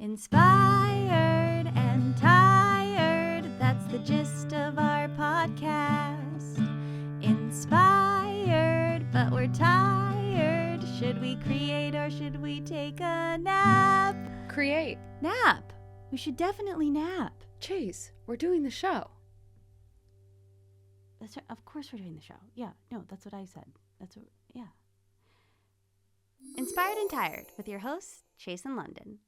Inspired and tired, that's the gist of our podcast. Inspired, but we're tired. Should we create or should we take a nap? Create. Nap. We should definitely nap. Chase, we're doing the show. That's right. Of course we're doing the show. Yeah, no, that's what I said. Yeah. Inspired and Tired with your hosts, Chase and London.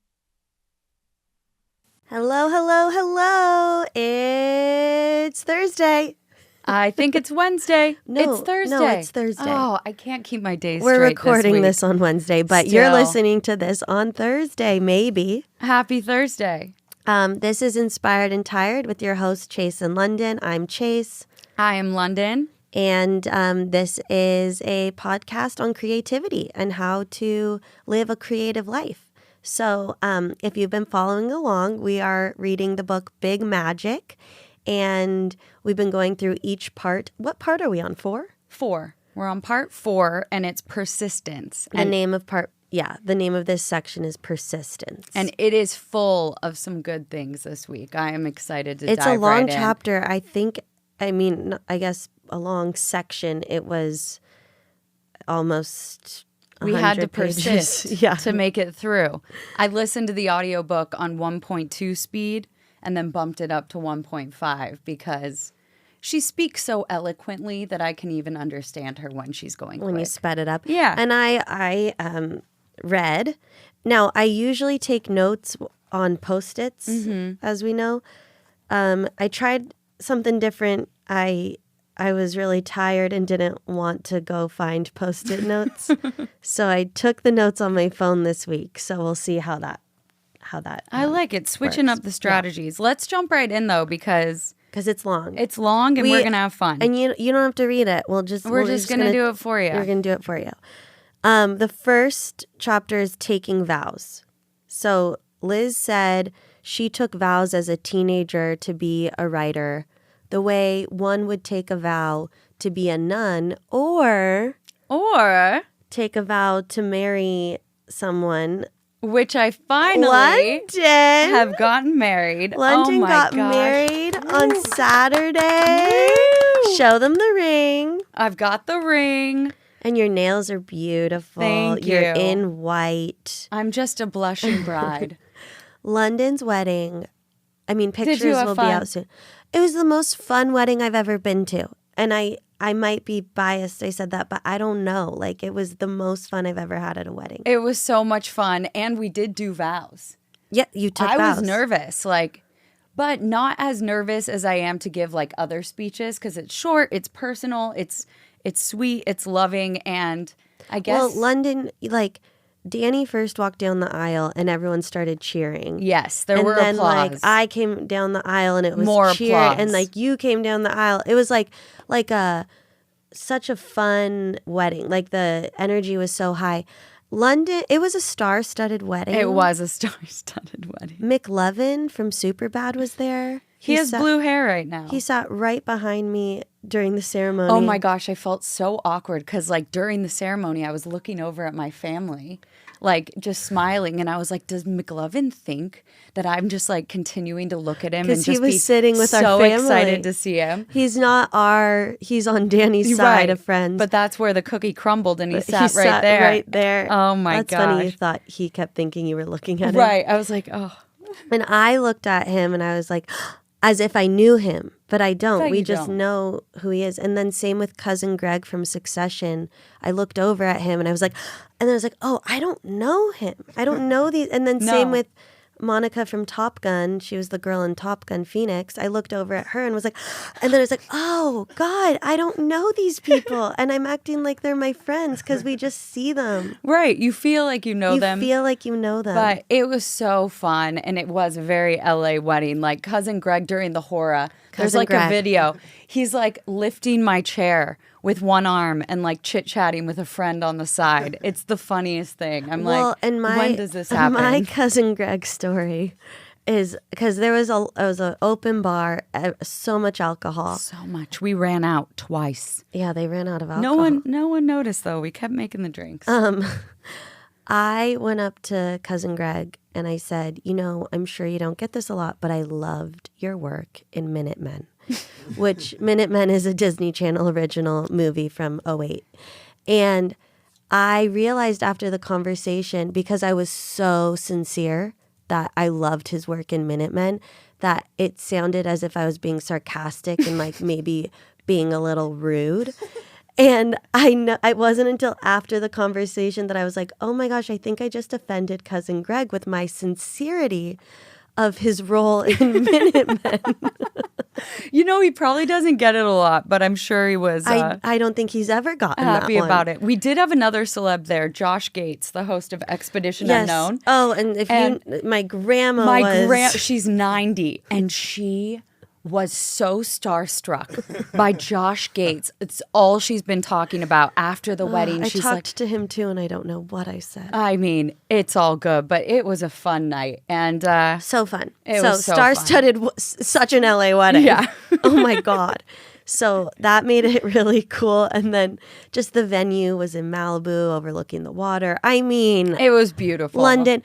Hello, hello, hello. It's Thursday. I think it's Wednesday. No, it's Thursday. No, it's Thursday. Oh, I can't keep my days We're straight recording this on Wednesday, but you're Still. listening to this on Thursday, maybe. Happy Thursday. This is Inspired and Tired with your host, Chase and London. I'm Chase. I am London. And this is a podcast on creativity and how to live a creative life. So if you've been following along, we are reading the book Big Magic, and we've been going through each part. What part are we on? 4? 4. We're on part 4, and it's persistence. The name of this section is persistence. And it is full of some good things this week. I am excited to dive It's a long right chapter. I guess a long section. It was almost we had to 100 pages. persist to make it through. I listened to the audiobook on 1.2 speed and then bumped it up to 1.5 because she speaks so eloquently that I can even understand her when she's going quick. When you sped it up. Yeah. And I read. Now, I usually take notes on Post-its, as we know. I tried something different. I was really tired and didn't want to go find Post-it notes. So I took the notes on my phone this week. So we'll see how that I like it. Switching works. up the strategies. Yeah. Let's jump right in, though, because it's long. It's long and we're going to have fun. And you don't have to read it. We're just going to do it for you. We're going to do it for you. The first chapter is taking vows. So Liz said she took vows as a teenager to be a writer, the way one would take a vow to be a nun or take a vow to marry someone. Which I finally London have gotten married. London got married on Saturday. Woo! Show them the ring. I've got the ring. And your nails are beautiful. Thank you. You're in white. I'm just a blushing bride. London's wedding. Pictures will fun? Be out soon. It was the most fun wedding I've ever been to. And I might be biased. I said that, but I don't know. It was the most fun I've ever had at a wedding. It was so much fun. And we did do vows. Yeah, you took vows. I was nervous, but not as nervous as I am to give other speeches because it's short, it's personal, it's sweet, it's loving, and I guess... Well, London, Danny first walked down the aisle and everyone started cheering. Yes, there were applause. And then I came down the aisle and it was more cheer. Applause. And you came down the aisle. It was such a fun wedding. The energy was so high. London, it was a star-studded wedding. It was a star-studded wedding. McLovin from Superbad was there. He has blue hair right now. He sat right behind me during the ceremony. Oh my gosh, I felt so awkward because during the ceremony, I was looking over at my family, just smiling. And I was like, does McLovin think that I'm just continuing to look at him and just he was be sitting with so our family. Excited to see him? He's on Danny's side of friends. But that's where the cookie crumbled and he sat there. Right there. Oh my gosh. That's funny. You thought he kept thinking you were looking at him. Right. I was like, oh. And I looked at him and I was like, as if I knew him, but I don't. But we you just don't. know who he is. And then same with cousin Greg from Succession. I looked over at him and I was like, oh, I don't know him. I don't know these. And then same with Monica from Top Gun. She was the girl in Top Gun Phoenix. I looked over at her and was like, and then I was like, oh God, I don't know these people. And I'm acting like they're my friends because we just see them. Right. You feel like you know them. You feel like you know them. But it was so fun. And it was a very LA wedding. Cousin Greg during the hora. There's Greg. a video. He's lifting my chair with one arm and chit-chatting with a friend on the side. It's the funniest thing. I'm when does this happen? My cousin Greg's story is because it was an open bar, so much alcohol. So much. We ran out twice. Yeah, they ran out of alcohol. No one noticed though. We kept making the drinks. I went up to Cousin Greg and I said, I'm sure you don't get this a lot, but I loved your work in Minutemen, which Minutemen is a Disney Channel original movie from '08. And I realized after the conversation, because I was so sincere that I loved his work in Minutemen, that it sounded as if I was being sarcastic and like maybe being a little rude. And I know it wasn't until after the conversation that I was like, oh my gosh, I think I just offended Cousin Greg with my sincerity of his role in Minutemen. He probably doesn't get it a lot, but I'm sure he was I don't think he's ever gotten happy that one. about it. We did have another celeb there, Josh Gates, the host of Expedition Unknown. Oh, and my grandma she's 90, and she was so starstruck by Josh Gates. It's all she's been talking about after the wedding. I she's talked to him too, and I don't know what I said. I mean, it's all good, but it was a fun night. And so fun. It was so star-studded, such an LA wedding. Yeah. Oh my God. So that made it really cool. And then just the venue was in Malibu overlooking the water. I mean, it was beautiful. London.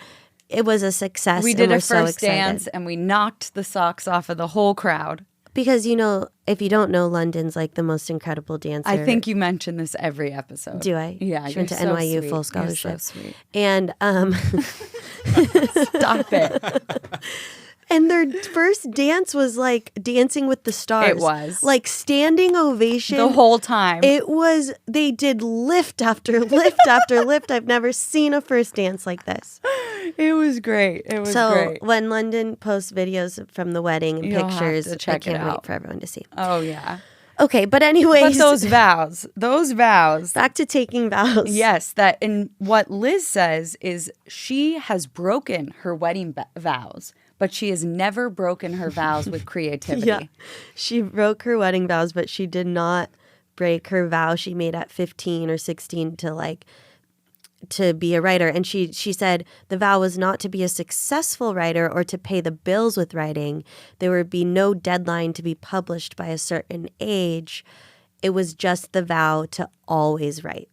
It was a success. We did a first dance and we knocked the socks off of the whole crowd. Because, if you don't know, London's like the most incredible dancer. I think you mention this every episode. Do I? Yeah. She went to NYU sweet. full scholarship. You're so sweet. And Stop it. And their first dance was like Dancing with the Stars. It was. Like standing ovation. The whole time. They did lift after lift after lift. I've never seen a first dance like this. It was great. It was great. So when London posts videos from the wedding and You'll pictures, have to check I it can't wait out. for everyone to see. Oh, yeah. Okay, but anyways. But those vows. Back to taking vows. Yes, and what Liz says is she has broken her wedding vows, but she has never broken her vows with creativity. Yeah, she broke her wedding vows, but she did not break her vow she made at 15 or 16 to be a writer. And she said the vow was not to be a successful writer or to pay the bills with writing. There would be no deadline to be published by a certain age. It was just the vow to always write.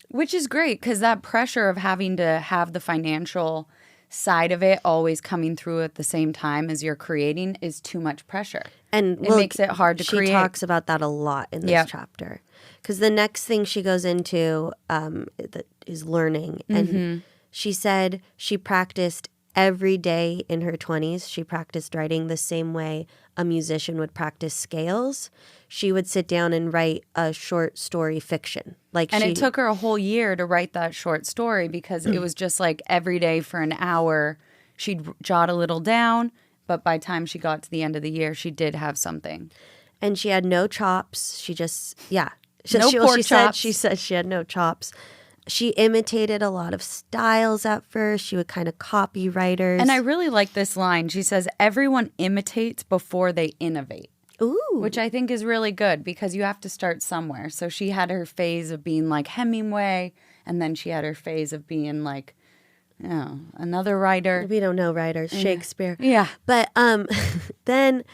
Which is great because that pressure of having to have the financial side of it always coming through at the same time as you're creating is too much pressure. And it makes it hard to create. She talks about that a lot in this chapter. Because the next thing she goes into is learning. And she said she practiced every day in her 20s. She practiced writing the same way a musician would practice scales. She would sit down and write a short story fiction. It took her a whole year to write that short story because it was just like every day for an hour, she'd jot a little down. But by the time she got to the end of the year, she did have something. And she had no chops. She just, She said she had no chops. She imitated a lot of styles at first. She would kind of copy writers. And I really like this line. She says, everyone imitates before they innovate. Ooh. Which I think is really good because you have to start somewhere. So she had her phase of being like Hemingway, and then she had her phase of being like, another writer. We don't know writers. Shakespeare. Yeah. But then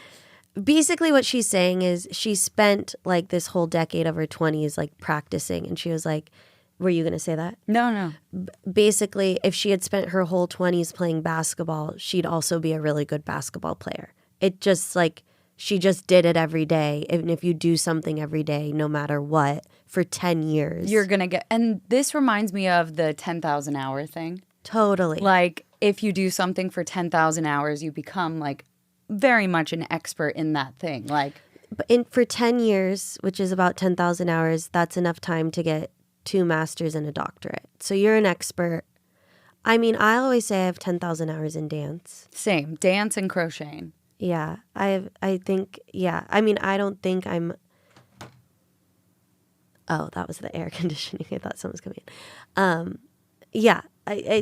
basically what she's saying is she spent like this whole decade of her 20s like practicing. And she was like, were you going to say that? No. Basically, if she had spent her whole 20s playing basketball, she'd also be a really good basketball player. It just like, she just did it every day. And if you do something every day, no matter what, for 10 years. You're going to get, and this reminds me of the 10,000 hour thing. Totally. Like if you do something for 10,000 hours, you become like very much an expert in that thing. Like for 10 years, which is about 10,000 hours, that's enough time to get 2 masters and a doctorate. So you're an expert. I mean, I always say I have 10,000 hours in dance. Same. Dance and crocheting. Yeah. I think, yeah. I mean, I don't think I'm... Oh, that was the air conditioning. I thought someone was coming in. Yeah.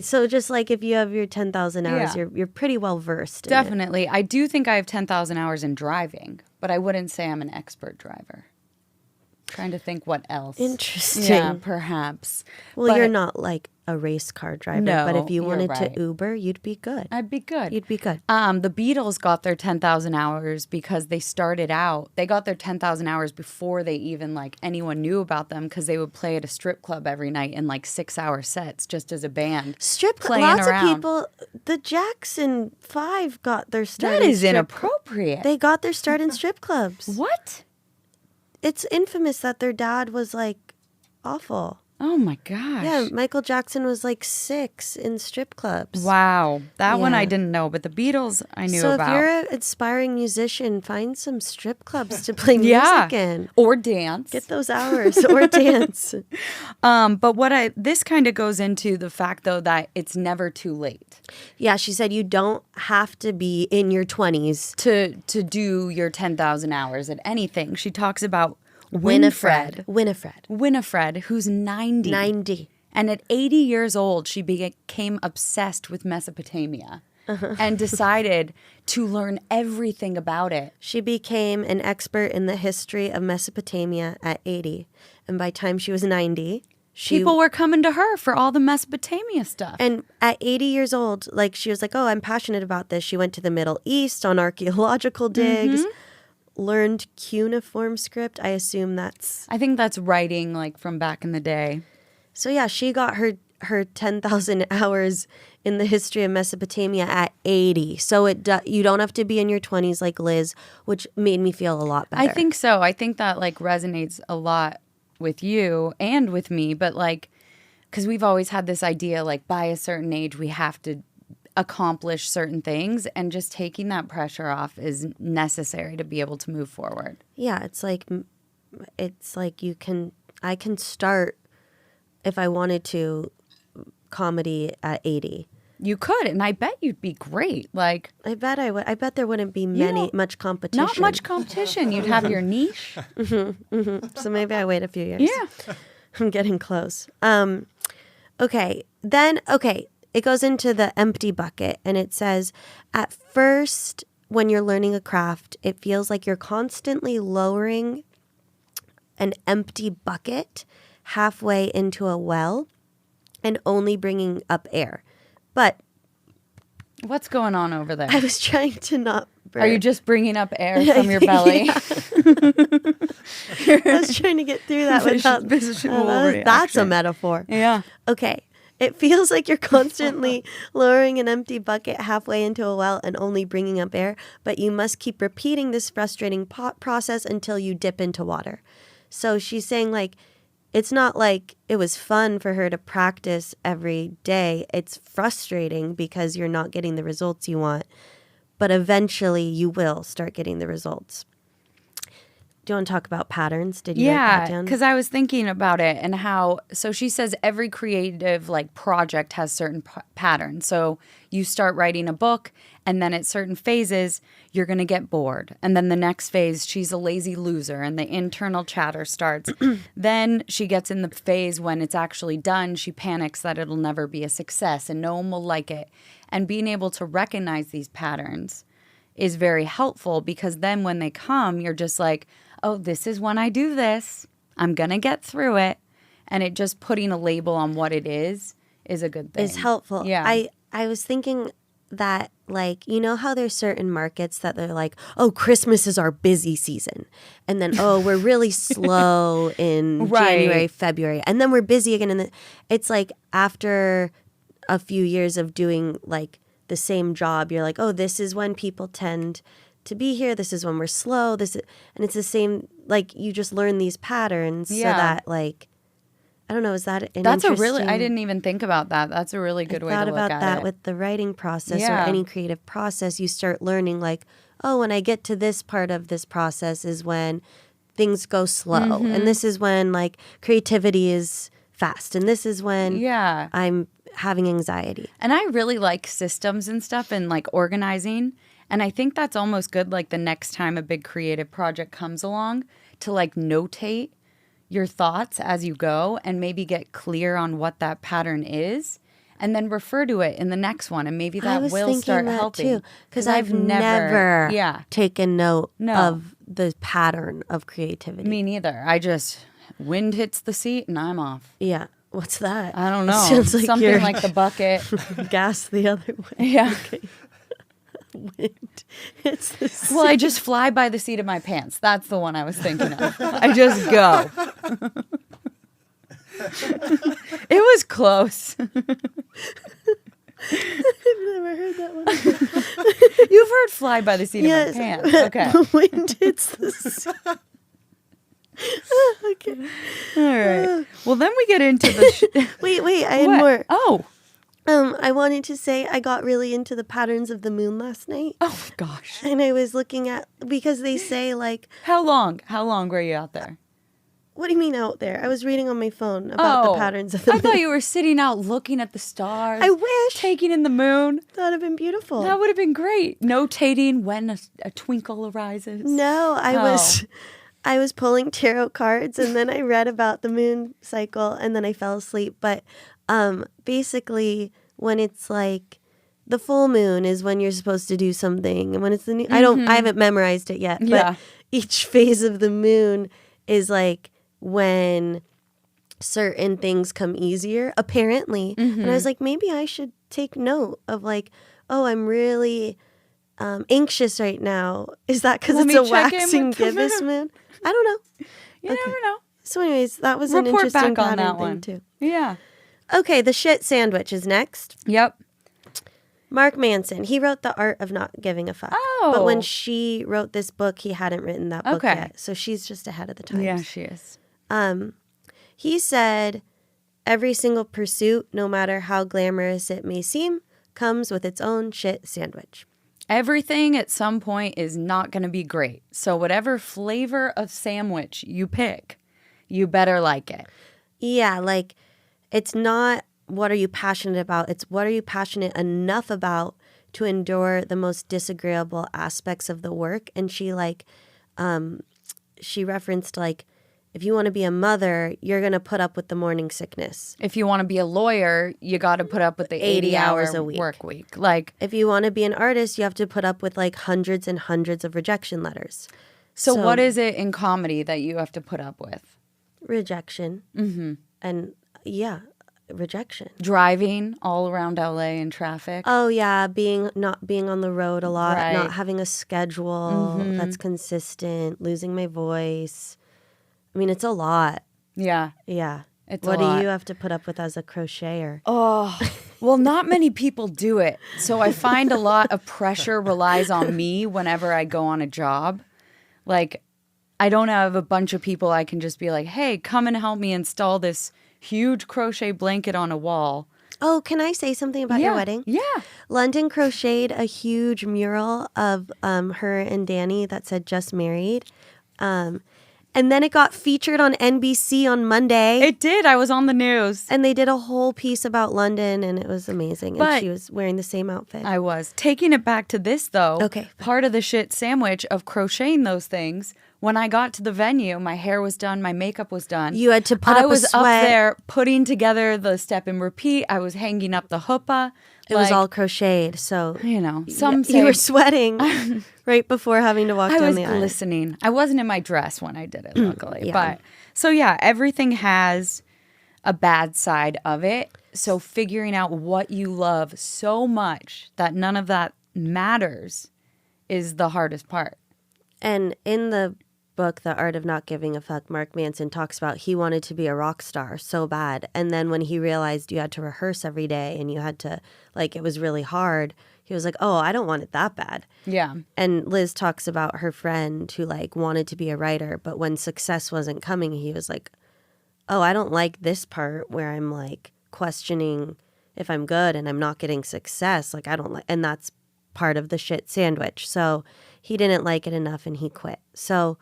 So just like if you have your 10,000 hours, you're pretty well versed. Definitely. I do think I have 10,000 hours in driving, but I wouldn't say I'm an expert driver. Trying to think what else. Interesting. Yeah, perhaps. Well, But you're not like a race car driver, No, but if you you're wanted right. to Uber, you'd be good. I'd be good. You'd be good. The Beatles got their 10,000 hours because they started out, they got their 10,000 hours before they even like anyone knew about them because they would play at a strip club every night in like 6-hour sets just as a band. Strip club. playing Lots around. of people. The Jackson 5 got their start. That in is strip inappropriate. They got their start in strip clubs. What? It's infamous that their dad was like awful. Oh my gosh. Yeah, Michael Jackson was like 6 in strip clubs. Wow. That one Yeah. I didn't know, but the Beatles I knew So about. if you're an aspiring musician, find some strip clubs to play yeah. music in. Or dance. Get those hours or dance. But this kind of goes into the fact though that it's never too late Yeah, she said you don't have to be in your 20s. to do your 10,000 hours at anything. She talks about Winifred, who's 90. 90. And at 80 years old, she became obsessed with Mesopotamia and decided to learn everything about it. She became an expert in the history of Mesopotamia at 80. And by the time she was 90, People were coming to her for all the Mesopotamia stuff. And at 80 years old, like she was like, oh, I'm passionate about this. She went to the Middle East on archaeological digs, learned cuneiform script. I assume that's... I think that's writing like from back in the day. So yeah, she got her 10,000 hours in the history of Mesopotamia at 80. So you don't have to be in your 20s like Liz, which made me feel a lot better. I think so. I think that like resonates a lot with you and with me, but like, because we've always had this idea like by a certain age we have to accomplish certain things, and just taking that pressure off is necessary to be able to move forward. Yeah, it's like I can start if I wanted to comedy at 80. You could, and I bet you'd be great. Like, I bet I would. I bet there wouldn't be much competition. Not much competition. You'd have your niche. So maybe I wait a few years. Yeah. I'm getting close. Okay. It goes into the empty bucket, and it says, at first, when you're learning a craft, it feels like you're constantly lowering an empty bucket halfway into a well and only bringing up air. But What's going on over there? I was trying to not burp. Are you just bringing up air from your belly? I was trying to get through that without... that's a metaphor. Yeah. Okay. It feels like you're constantly lowering an empty bucket halfway into a well and only bringing up air, but you must keep repeating this frustrating process until you dip into water. So she's saying, like, it's not like it was fun for her to practice every day. It's frustrating because you're not getting the results you want, but eventually you will start getting the results. Do you want to talk about patterns? Did you write that down? Because I was thinking about it and how, so she says every creative like project has certain patterns. So you start writing a book, and then at certain phases, you're going to get bored. And then the next phase, she's a lazy loser and the internal chatter starts. Then she gets in the phase when it's actually done. She panics that it'll never be a success and no one will like it. And being able to recognize these patterns is very helpful, because then when they come, you're just like, oh, this is when I do this. I'm going to get through it. And it just putting a label on what it is a good thing. Is helpful. Yeah. I was thinking that, like, you know how there's certain markets that they're like, oh, Christmas is our busy season. And then, oh, we're really slow in January, February. And then we're busy again. And it's like after a few years of doing like the same job, you're like, oh, this is when people tend to be here. This is when we're slow. And it's the same, like, you just learn these patterns so that, like, I don't know, is that an That's interesting... I didn't even think about that. That's a really good way to look at it. I thought about that with the writing process or any creative process. You start learning, like, oh, when I get to this part of this process is when things go slow. And this is when, like, creativity is fast. And this is when I'm having anxiety. And I really like systems and stuff and, like, organizing. And I think that's almost good, like, the next time a big creative project comes along, to, like, notate your thoughts as you go and maybe get clear on what that pattern is. and then refer to it in the next one, and maybe I that was will thinking start that helping. too, because I've never taken note of the pattern of creativity. Me neither. I just, wind hits the seat and I'm off. Yeah. What's that? I don't know. Sounds like something like the bucket. Gas the other way. Yeah. Okay. Wind hits the seat. Well, I just fly by the seat of my pants. That's the one I was thinking of. I just go. It was close. I've never heard that one. You've heard fly by the seat of my pants. Okay. Wind hits the seat. Okay. All right. Well, then we get into the... Wait, I had more. Oh. I wanted to say I got really into the patterns of the moon last night. Oh, gosh. And I was looking at, because they say like... How long were you out there? What do you mean out there? I was reading on my phone about the patterns of the moon. I thought you were sitting out looking at the stars. I wish. Taking in the moon. That would have been beautiful. That would have been great. Notating when a twinkle arises. No, I was pulling tarot cards, and then I read about the moon cycle, and then I fell asleep. But basically, when it's like the full moon is when you're supposed to do something, and when it's the new, I haven't memorized it yet. But each phase of the moon is like when certain things come easier, apparently. And I was like, maybe I should take note of like, oh, I'm really anxious right now. Is that because it's a waxing gibbous moon? I don't know. You never know. So anyways, that was Report an interesting back on that pattern one thing too. Yeah. Okay, the shit sandwich is next. Yep. Mark Manson, he wrote The Art of Not Giving a Fuck. Oh. But when she wrote this book, he hadn't written that book Okay. yet. So she's just ahead of the times. Yeah, she is. He said, every single pursuit, no matter how glamorous it may seem, comes with its own shit sandwich. Everything at some point is not going to be great. So whatever flavor of sandwich you pick, you better like it. Yeah, like it's not what are you passionate about? It's what are you passionate enough about to endure the most disagreeable aspects of the work. And she she referenced like, if you want to be a mother, you're going to put up with the morning sickness. If you want to be a lawyer, you got to put up with the 80 hours a week. Work week. Like, if you want to be an artist, you have to put up with like hundreds and hundreds of rejection letters. So what is it in comedy that you have to put up with? Rejection. Mm-hmm. And rejection. Driving all around LA in traffic. Oh yeah, not being on the road a lot, not having a schedule that's consistent, losing my voice. I mean, it's a lot. Yeah. Yeah. It's what a lot. do you have to put up with as a crocheter? Oh, well, not many people do it. So I find a lot of pressure relies on me whenever I go on a job. Like, I don't have a bunch of people I can just be like, hey, come and help me install this huge crochet blanket on a wall. Oh, can I say something about your wedding? Yeah. London crocheted a huge mural of her and Danny that said just married. And then it got featured on NBC on Monday. It did. I was on the news. And they did a whole piece about London, and it was amazing. And she was wearing the same outfit. I was. Taking it back to this, though. Okay. Part of the shit sandwich of crocheting those things, when I got to the venue, my hair was done, my makeup was done. You had to put up a sweat. I was up there putting together the step and repeat. I was hanging up the chuppah. It was all crocheted, so you know, you were sweating right before having to walk down the aisle. I was glistening. I wasn't in my dress when I did it, luckily. But so yeah, everything has a bad side of it. So figuring out what you love so much that none of that matters is the hardest part. And in the book, The Art of Not Giving a Fuck, Mark Manson talks about he wanted to be a rock star so bad. And then when he realized you had to rehearse every day and you had to, like, it was really hard, he was like, oh, I don't want it that bad. Yeah. And Liz talks about her friend who, like, wanted to be a writer, but when success wasn't coming, he was like, oh, I don't like this part where I'm, like, questioning if I'm good and I'm not getting success. Like, I don't like, and that's part of the shit sandwich. So he didn't like it enough and he quit. So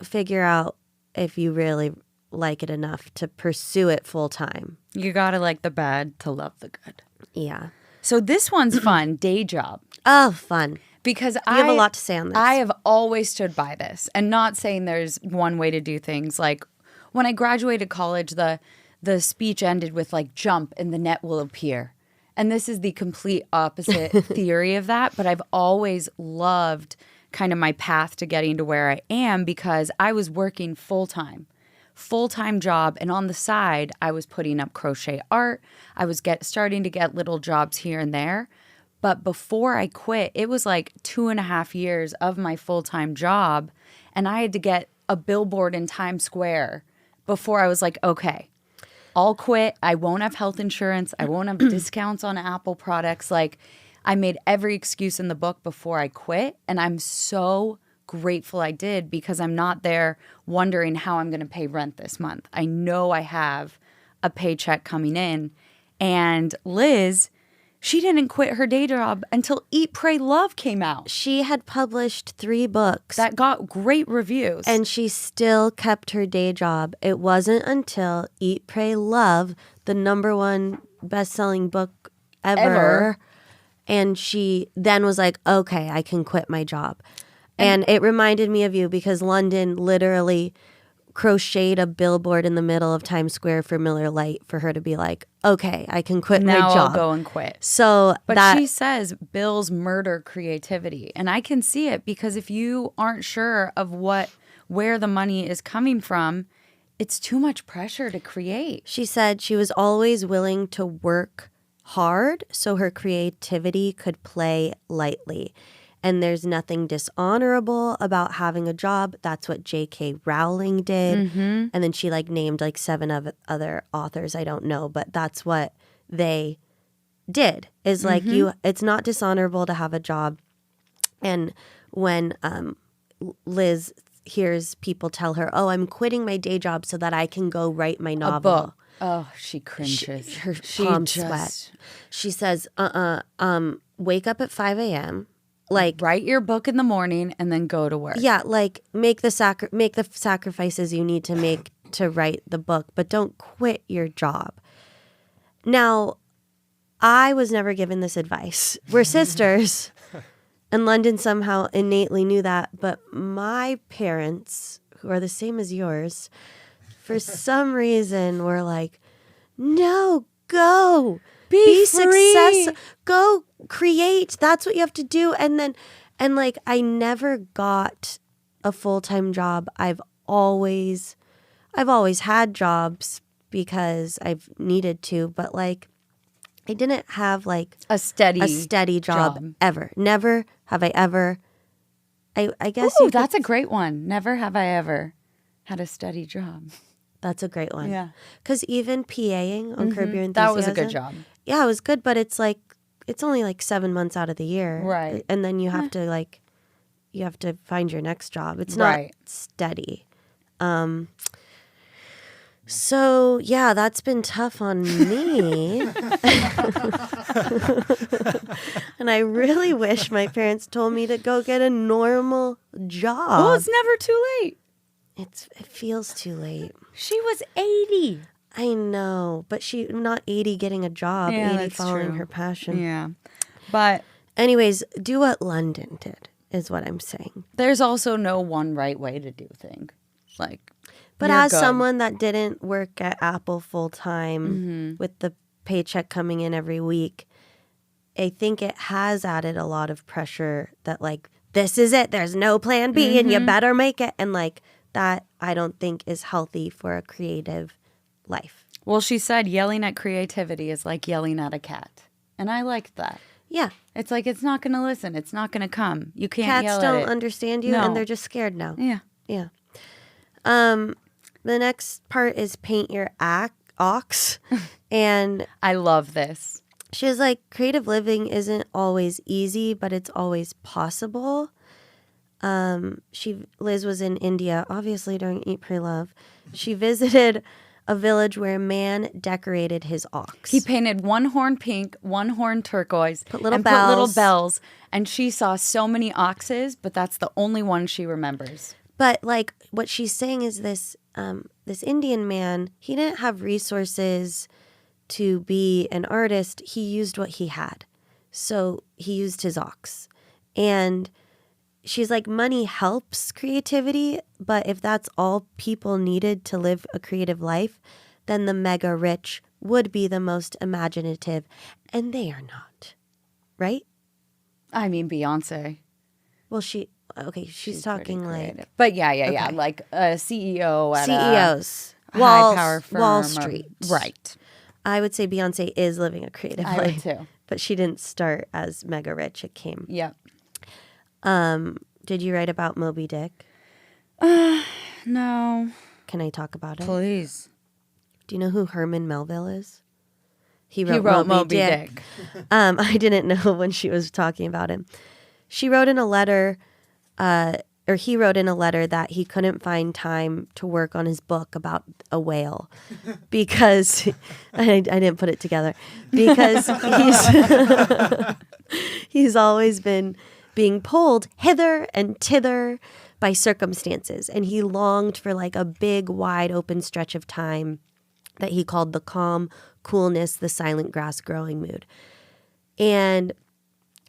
figure out if you really like it enough to pursue it full time. You gotta like the bad to love the good. Yeah. So this one's fun, day job. Oh, fun. Because you have a lot to say on this. I have always stood by this, and not saying there's one way to do things. Like when I graduated college, the the speech ended with like, jump and the net will appear. And this is the complete opposite theory of that. But I've always loved kind of my path to getting to where I am because I was working full-time job. And on the side, I was putting up crochet art. I was starting to get little jobs here and there. But before I quit, it was like 2.5 years of my full-time job. And I had to get a billboard in Times Square before I was like, okay, I'll quit. I won't have health insurance. I won't have discounts on Apple products. Like, I made every excuse in the book before I quit. And I'm so grateful I did because I'm not there wondering how I'm going to pay rent this month. I know I have a paycheck coming in. And Liz, she didn't quit her day job until Eat, Pray, Love came out. She had published 3 books. That got great reviews. And she still kept her day job. It wasn't until Eat, Pray, Love, the #1 best-selling book ever. And she then was like, okay, I can quit my job. And it reminded me of you because London literally crocheted a billboard in the middle of Times Square for Miller Lite for her to be like, okay, I can quit my job. Now I'll go and quit. But she says bills murder creativity. And I can see it because if you aren't sure of where the money is coming from, it's too much pressure to create. She said she was always willing to work hard so her creativity could play lightly. And there's nothing dishonorable about having a job. That's what J.K. Rowling did. And then she named 7 of other authors I don't know, but that's what they did. Is it's not dishonorable to have a job. And when Liz hears people tell her, "Oh, I'm quitting my day job so that I can go write my novel." A book. Oh, she cringes. Her palms sweat. She says, wake up at 5 a.m., write your book in the morning and then go to work. Yeah, make the sacrifices you need to make to write the book, but don't quit your job. Now, I was never given this advice. We're sisters, and London somehow innately knew that, but my parents, who are the same as yours, for some reason were like, no, go. Be successful. Go create. That's what you have to do. And I never got a full-time job. I've always had jobs because I've needed to, but I didn't have a steady job ever. Never have I ever. I guess that's a great one. Never have I ever had a steady job. That's a great one. Yeah. Because even PAing on Curb Your Enthusiasm. That was a good job. Yeah, it was good, but it's only 7 months out of the year. Right. And then you have to find your next job. It's not steady. So yeah, that's been tough on me. And I really wish my parents told me to go get a normal job. Well, it's never too late. It feels too late. She was 80. I know, but she not 80 getting a job, 80 following her passion. Yeah. But anyways, do what London did is what I'm saying. There's also no one right way to do things. But as someone that didn't work at Apple full time with the paycheck coming in every week, I think it has added a lot of pressure that this is it. There's no plan B and you better make it. And that I don't think is healthy for a creative life. Well, she said yelling at creativity is like yelling at a cat. And I liked that. Yeah. It's it's not going to listen. It's not going to come. You can't Cats yell at don't it. understand you and they're just scared now. Yeah. Yeah. The next part is paint your ox. And I love this. She was like, creative living isn't always easy, but it's always possible. Liz was in India, obviously during Eat, Pray, Love. She visited a village where a man decorated his ox. He painted one horn pink, one horn turquoise, put little bells, and she saw so many oxes, but that's the only one she remembers. But what she's saying is this Indian man, he didn't have resources to be an artist. He used what he had. So he used his ox. And she's like, money helps creativity, but if that's all people needed to live a creative life, then the mega rich would be the most imaginative, and they are not, right? I mean, Beyonce. Well, she's talking pretty like creative. But yeah. Like a CEO at CEOs, a high power firm. Wall Street. Right. I would say Beyonce is living a creative I life. would too. But she didn't start as mega rich. It came. Yep. Did you write about Moby Dick? No. Can I talk about it? Please. Do you know who Herman Melville is? He wrote Moby Dick. I didn't know when she was talking about him. She wrote in a letter, or he wrote in a letter that he couldn't find time to work on his book about a whale because I didn't put it together because he's always been being pulled hither and thither by circumstances, and he longed for like a big, wide open stretch of time that he called the calm, coolness, the silent grass growing mood. And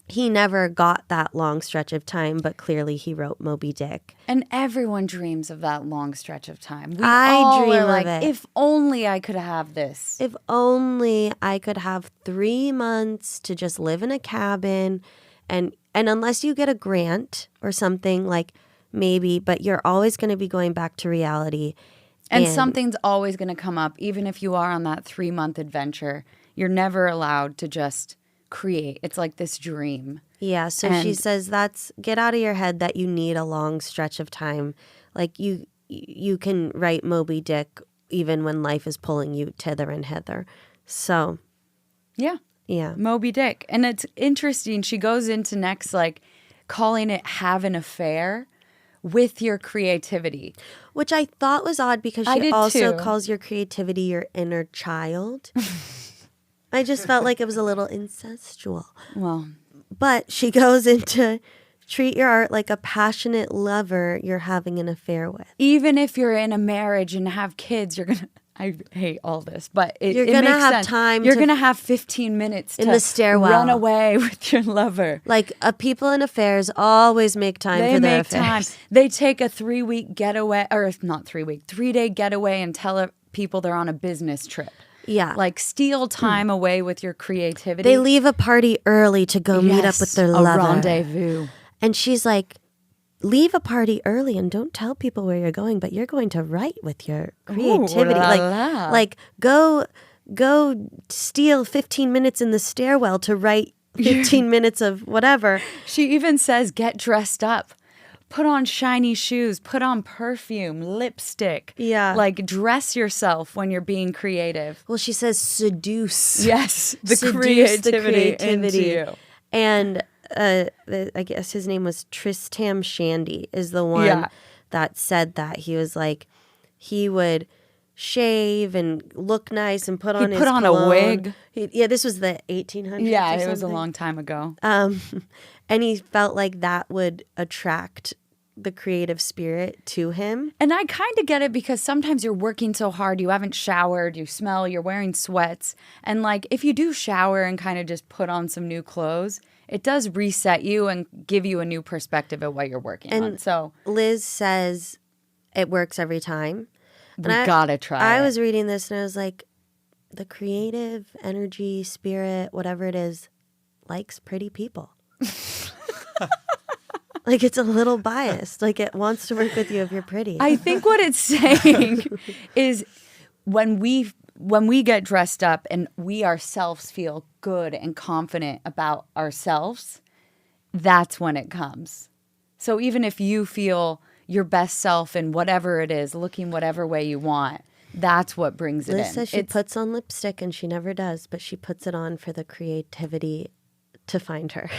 he never got that long stretch of time, but clearly he wrote Moby Dick. And everyone dreams of that long stretch of time. I dream are like, of it. if only I could have this. If only I could have 3 months to just live in a cabin, and unless you get a grant or something, like maybe, but you're always going to be going back to reality. And something's always going to come up, even if you are on that 3-month adventure. You're never allowed to just create. It's like this dream. Yeah, so she says get out of your head that you need a long stretch of time. Like you can write Moby Dick even when life is pulling you thither and hither. So yeah, Moby Dick. And it's interesting. She goes into next, like, calling it have an affair with your creativity. Which I thought was odd because she also calls your creativity your inner child. I just felt like it was a little incestual. Well, but she goes into treat your art like a passionate lover you're having an affair with. Even if you're in a marriage and have kids, you're going to, I hate all this, but you're going to have time. You're going to have 15 minutes in the stairwell. Run away with your lover. Like people in affairs always make time for their affairs. They take a 3-week getaway, or not 3-week, 3-day getaway and tell people they're on a business trip. Yeah. Like steal time away with your creativity. They leave a party early to go meet up with their lover. A rendezvous. And she's like, leave a party early and don't tell people where you're going, but you're going to write with your creativity. Ooh, like go steal 15 minutes in the stairwell to write 15 minutes of whatever. She even says, get dressed up. Put on shiny shoes, put on perfume, lipstick. Yeah. Like, dress yourself when you're being creative. Well, she says seduce. Yes. Seduce creativity into you. And I guess his name was Tristram Shandy is the one that said that. He was like, he would shave and look nice and put on his cologne. A wig. This was the 1800s. Yeah, it was a long time ago. And he felt like that would attract the creative spirit to him. And I kind of get it because sometimes you're working so hard, you haven't showered, you smell, you're wearing sweats. And like if you do shower and kind of just put on some new clothes, it does reset you and give you a new perspective of what you're working on. So Liz says it works every time. We gotta try I was reading this and I was like, the creative energy, spirit, whatever it is, likes pretty people. Like it's a little biased. Like it wants to work with you if you're pretty. I think what it's saying is when we get dressed up and we ourselves feel good and confident about ourselves, that's when it comes. So even if you feel your best self in whatever it is, looking whatever way you want, that's what brings it in. Liz says she puts on lipstick and she never does, but she puts it on for the creativity to find her.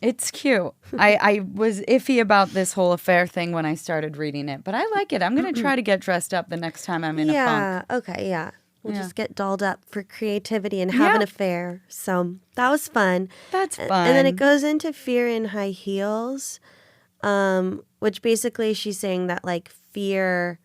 It's cute. I was iffy about this whole affair thing when I started reading it, but I like it. I'm going to try to get dressed up the next time I'm in a funk. Okay, yeah. We'll just get dolled up for creativity and have an affair. So that was fun. That's fun. And then it goes into fear in high heels, which basically she's saying that like fear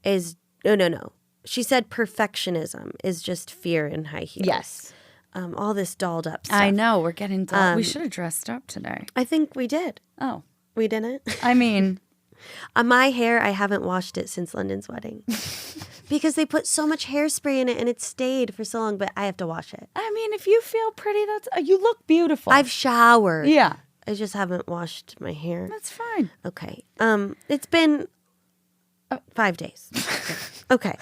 is, no. She said perfectionism is just fear in high heels. Yes. All this dolled up stuff. I know. We're getting dolled. We should have dressed up today. I think we did. Oh. We didn't? I mean. My hair, I haven't washed it since London's wedding. Because they put so much hairspray in it and it stayed for so long, but I have to wash it. I mean, if you feel pretty, that's you look beautiful. I've showered. Yeah. I just haven't washed my hair. That's fine. Okay. It's been 5 days. Okay.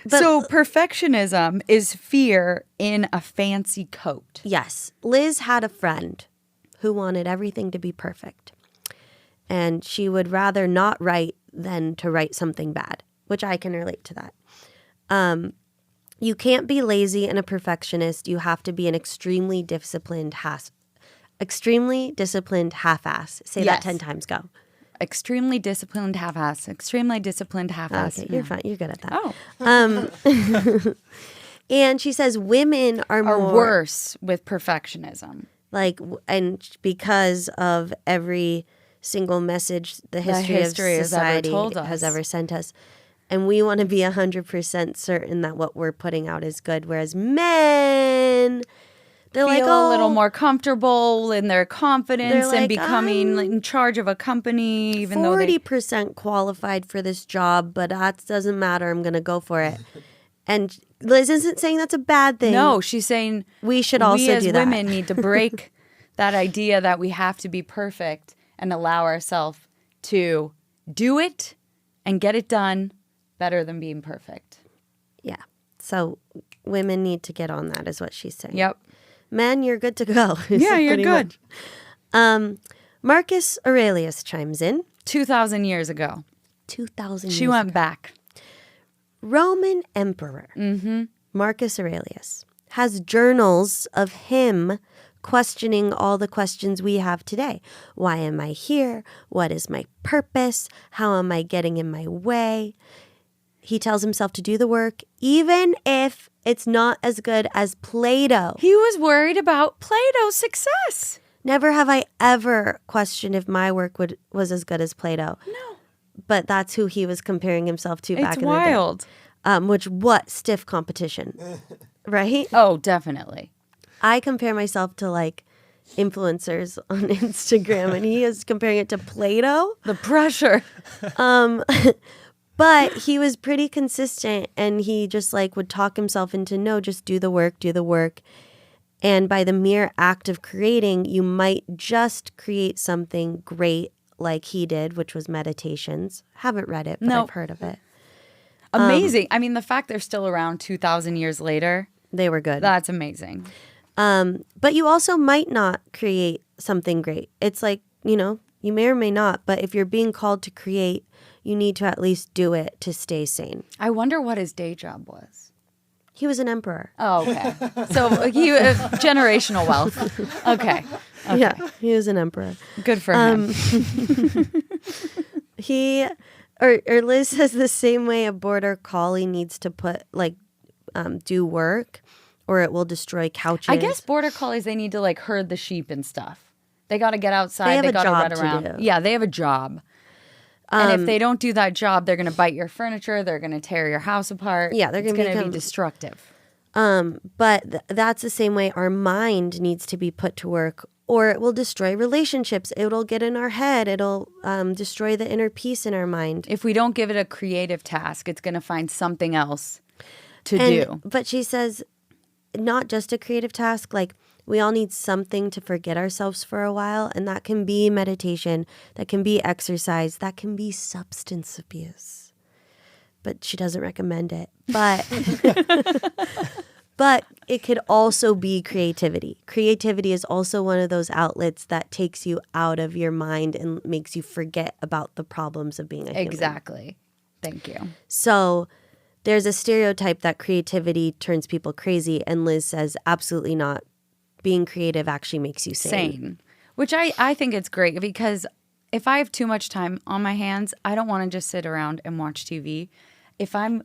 So perfectionism is fear in a fancy coat. Yes. Liz had a friend who wanted everything to be perfect. And she would rather not write than to write something bad, which I can relate to that. You can't be lazy and a perfectionist. You have to be an extremely disciplined half-ass. Say that 10 times. Go. Extremely disciplined half-ass. Extremely disciplined half-ass. Okay, you're fine. You're good at that. Oh. And she says women are more worse with perfectionism. And because of every single message the history of society has ever sent us. And we want to be 100% certain that what we're putting out is good. Whereas men, they're feel a little more comfortable in their confidence and becoming in charge of a company. Even 40% qualified for this job, but that doesn't matter. I'm going to go for it. And Liz isn't saying that's a bad thing. No, she's saying we should also do that. We as women need to break that idea that we have to be perfect and allow ourselves to do it and get it done better than being perfect. Yeah. So women need to get on that is what she's saying. Yep. Men, you're good to go. Yeah, you're good. Marcus Aurelius chimes in. 2,000 years ago. 2,000 years She went back. Roman Emperor Marcus Aurelius has journals of him questioning all the questions we have today. Why am I here? What is my purpose? How am I getting in my way? He tells himself to do the work, even if it's not as good as Plato. He was worried about Plato's success. Never have I ever questioned if my work was as good as Plato. No. But that's who he was comparing himself to back in the day. It's wild. What stiff competition, right? Oh, definitely. I compare myself to influencers on Instagram, and he is comparing it to Plato. The pressure. But he was pretty consistent, and he just would talk himself into, no, just do the work, do the work. And by the mere act of creating, you might just create something great like he did, which was Meditations. Haven't read it, but I've heard of it. Amazing. I mean, the fact they're still around 2,000 years later. They were good. That's amazing. But you also might not create something great. It's you may or may not, but if you're being called to create, you need to at least do it to stay sane. I wonder what his day job was. He was an emperor. Oh, okay. So generational wealth. Okay. Yeah, he was an emperor. Good for him. Or Liz says the same way a border collie needs to do work, or it will destroy couches. I guess border collies, they need to herd the sheep and stuff. They got to get outside. They got to run to around. do. Yeah, they have a job. And if they don't do that job, they're going to bite your furniture. They're going to tear your house apart. Yeah, they're going to be destructive. But that's the same way our mind needs to be put to work, or it will destroy relationships. It'll get in our head. It'll destroy the inner peace in our mind. If we don't give it a creative task, it's going to find something else to do. But she says, not just a creative task, we all need something to forget ourselves for a while, and that can be meditation, that can be exercise, that can be substance abuse. But she doesn't recommend it. But but it could also be creativity. Creativity is also one of those outlets that takes you out of your mind and makes you forget about the problems of being a human. Exactly. Thank you. So there's a stereotype that creativity turns people crazy, and Liz says absolutely not. Being creative actually makes you sane. Which I think it's great, because if I have too much time on my hands, I don't want to just sit around and watch TV. If I'm